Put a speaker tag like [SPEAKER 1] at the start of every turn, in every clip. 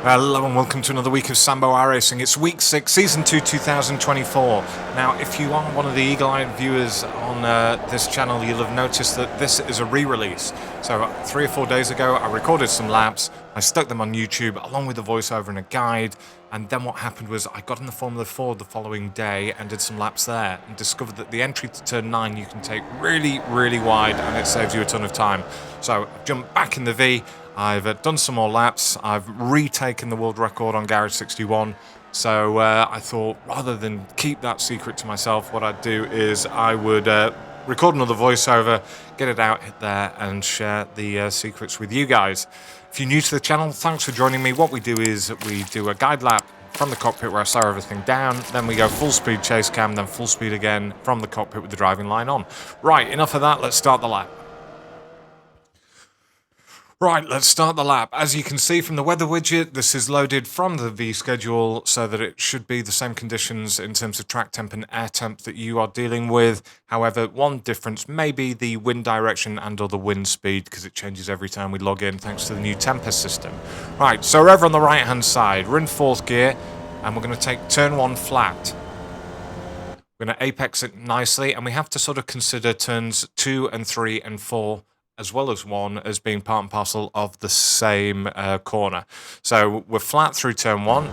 [SPEAKER 1] Hello and welcome to another week of Sambo iRacing. It's week 6, season 2, 2024. Now, if you are one of the eagle-eyed viewers on this channel, you'll have noticed that this is a re-release. So 3 or 4 days ago, I recorded some laps, I stuck them on YouTube along with a voiceover and a guide, and then what happened was I got in the Formula Ford the following day and did some laps there and discovered that the entry to turn 9 you can take really, really wide and it saves you a ton of time. So I've jumped back in the V. I've done some more laps. I've retaken the world record on Garage 61. So I thought rather than keep that secret to myself, what I'd do is I would record another voiceover, get it out there and share the secrets with you guys. If you're new to the channel, thanks for joining me. What we do is we do a guide lap from the cockpit where I slow everything down, then we go full speed chase cam, then full speed again from the cockpit with the driving line on. Right, enough of that, let's start the lap. Right, let's start the lap. As you can see from the weather widget, this is loaded from the V schedule so that it should be the same conditions in terms of track temp and air temp that you are dealing with. However, one difference may be the wind direction and or the wind speed because it changes every time we log in thanks to the new temper system. Right, so we're over on the right hand side. We're in 4th gear and we're going to take turn 1 flat. We're going to apex it nicely and we have to sort of consider turns 2 and 3 and 4 as well as 1 as being part and parcel of the same corner. So we're flat through turn 1.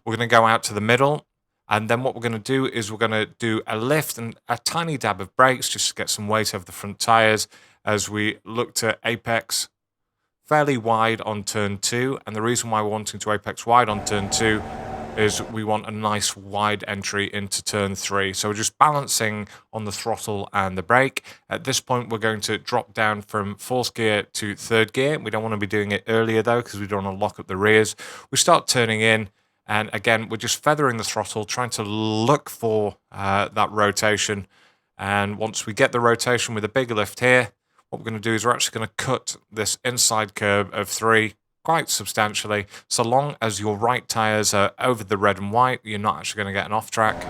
[SPEAKER 1] We're going to go out to the middle. And then what we're going to do is we're going to do a lift and a tiny dab of brakes just to get some weight over the front tyres as we look to apex fairly wide on turn 2. And the reason why we're wanting to apex wide on turn 2 is we want a nice wide entry into turn 3. So we're just balancing on the throttle and the brake. At this point, we're going to drop down from 4th gear to 3rd gear. We don't want to be doing it earlier though, because we don't want to lock up the rears. We start turning in, and again, we're just feathering the throttle, trying to look for that rotation. And once we get the rotation with a big lift here, what we're going to do is we're actually going to cut this inside curb of 3 quite substantially. So long as your right tyres are over the red and white, you're not actually going to get an off track.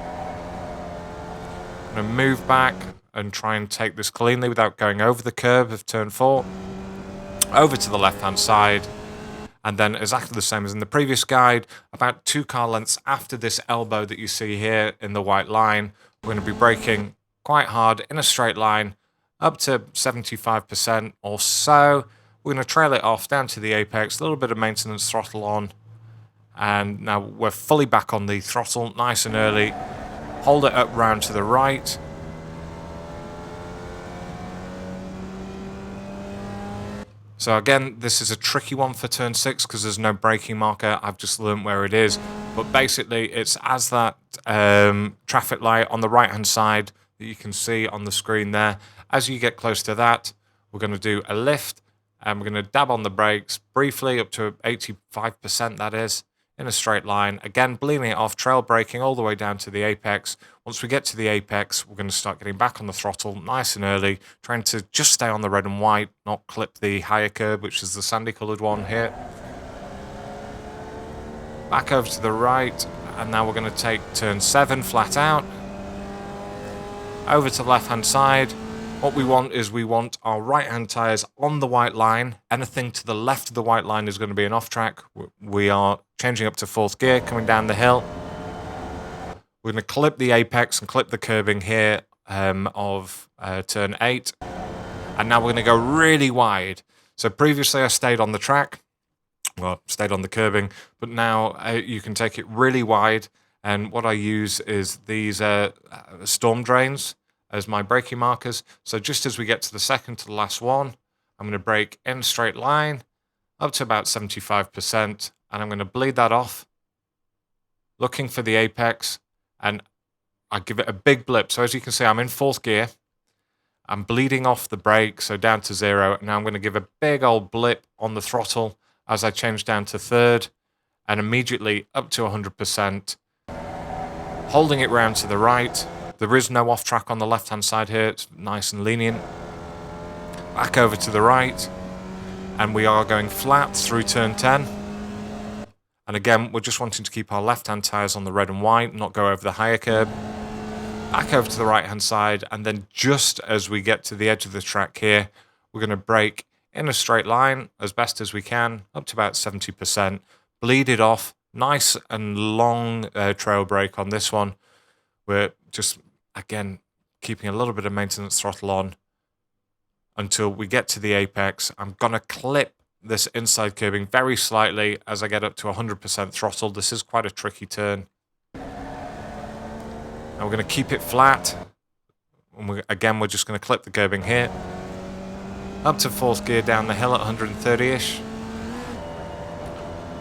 [SPEAKER 1] I'm going to move back and try and take this cleanly without going over the curb of turn 4. Over to the left hand side. And then exactly the same as in the previous guide, about 2 car lengths after this elbow that you see here in the white line, we're going to be braking quite hard in a straight line up to 75% or so. We're going to trail it off down to the apex, a little bit of maintenance throttle on, and now we're fully back on the throttle, nice and early. Hold it up round to the right. So again, this is a tricky one for turn 6 because there's no braking marker. I've just learned where it is. But basically, it's as that traffic light on the right-hand side that you can see on the screen there. As you get close to that, we're going to do a lift. And we're going to dab on the brakes briefly up to 85%, that is, in a straight line. Again, bleeding it off, trail braking all the way down to the apex. Once we get to the apex, we're going to start getting back on the throttle nice and early, trying to just stay on the red and white, not clip the higher curb, which is the sandy coloured one here. Back over to the right, and now we're going to take turn 7 flat out. Over to the left-hand side. What we want is we want our right-hand tyres on the white line. Anything to the left of the white line is going to be an off-track. We are changing up to 4th gear, coming down the hill. We're going to clip the apex and clip the curbing here of turn 8. And now we're going to go really wide. So previously I stayed on the track, well, stayed on the curbing, but now you can take it really wide. And what I use is these storm drains as my braking markers. So just as we get to the second to the last one, I'm going to brake in a straight line up to about 75%, and I'm going to bleed that off, looking for the apex, and I give it a big blip. So as you can see, I'm in 4th gear. I'm bleeding off the brake, so down to 0. Now I'm going to give a big old blip on the throttle as I change down to 3rd, and immediately up to 100%, holding it round to the right. There is no off track on the left hand side here, it's nice and lenient. Back over to the right, and we are going flat through turn 10. And again, we're just wanting to keep our left hand tyres on the red and white, not go over the higher curb. Back over to the right hand side, and then just as we get to the edge of the track here, we're going to brake in a straight line as best as we can, up to about 70%. bleed it off. Nice and long trail brake on this one. We're just, again, keeping a little bit of maintenance throttle on until we get to the apex. I'm going to clip this inside curbing very slightly as I get up to 100% throttle. This is quite a tricky turn. And we're going to keep it flat. And we're just going to clip the curbing here. Up to 4th gear down the hill at 130-ish.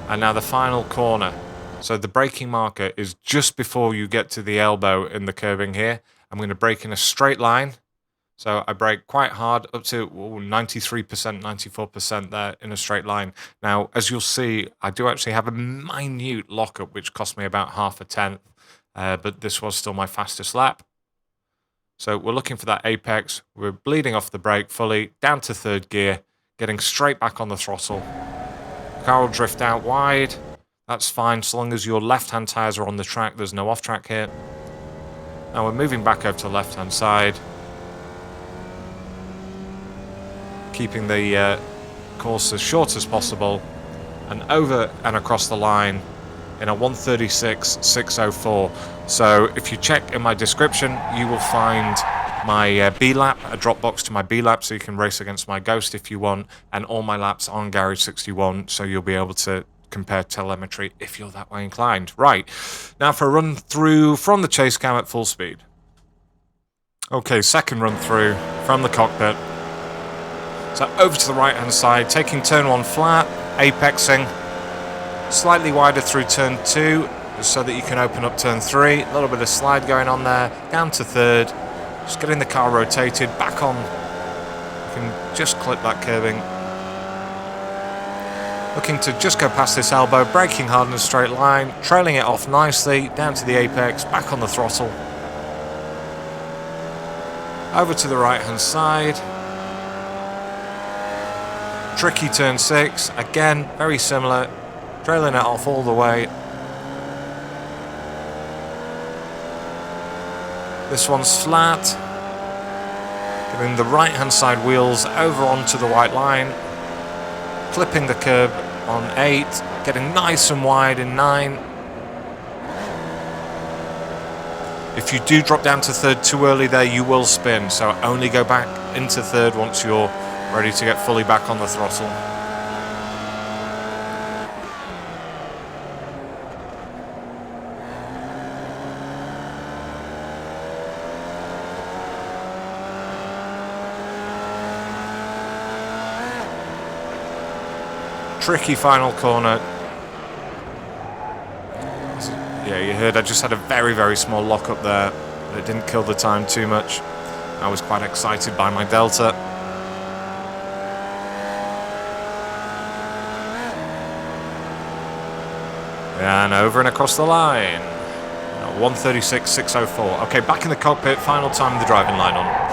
[SPEAKER 1] And now the final corner. So the braking marker is just before you get to the elbow in the curbing here. I'm going to brake in a straight line. So I brake quite hard up to 93%, 94% there in a straight line. Now, as you'll see, I do actually have a minute lockup, which cost me about half a tenth. But this was still my fastest lap. So we're looking for that apex. We're bleeding off the brake fully, down to 3rd gear, getting straight back on the throttle. Car will drift out wide. That's fine, so long as your left-hand tyres are on the track. There's no off-track here. Now we're moving back over to the left-hand side. Keeping the course as short as possible. And over and across the line in a 1:36.604. So if you check in my description, you will find my B lap, a drop box to my B lap, so you can race against my Ghost if you want, and all my laps on Garage 61, so you'll be able to compare telemetry if you're that way inclined. Right, now for a run through from the chase cam at full speed. Okay, second run through from the cockpit. So over to the right hand side, taking turn 1 flat, apexing, slightly wider through turn 2, so that you can open up turn 3. A little bit of slide going on there, down to 3rd. Just getting the car rotated, back on. You can just clip that curbing. Looking to just go past this elbow, braking hard in a straight line, trailing it off nicely, down to the apex, back on the throttle. Over to the right hand side. Tricky turn 6, again, very similar, trailing it off all the way. This one's flat, getting the right hand side wheels over onto the white line, clipping the curb on 8, getting nice and wide in 9. If you do drop down to 3rd too early there, you will spin, so only go back into 3rd once you're ready to get fully back on the throttle. Tricky final corner. Yeah, you heard I just had a very, very small lock up there, but it didn't kill the time too much. I was quite excited by my Delta. And over and across the line. 1:36.604. Okay, back in the cockpit, final time of the driving line on.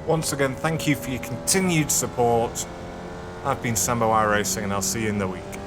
[SPEAKER 1] Once again, thank you for your continued support. I've been Sambo iRacing, and I'll see you in the week.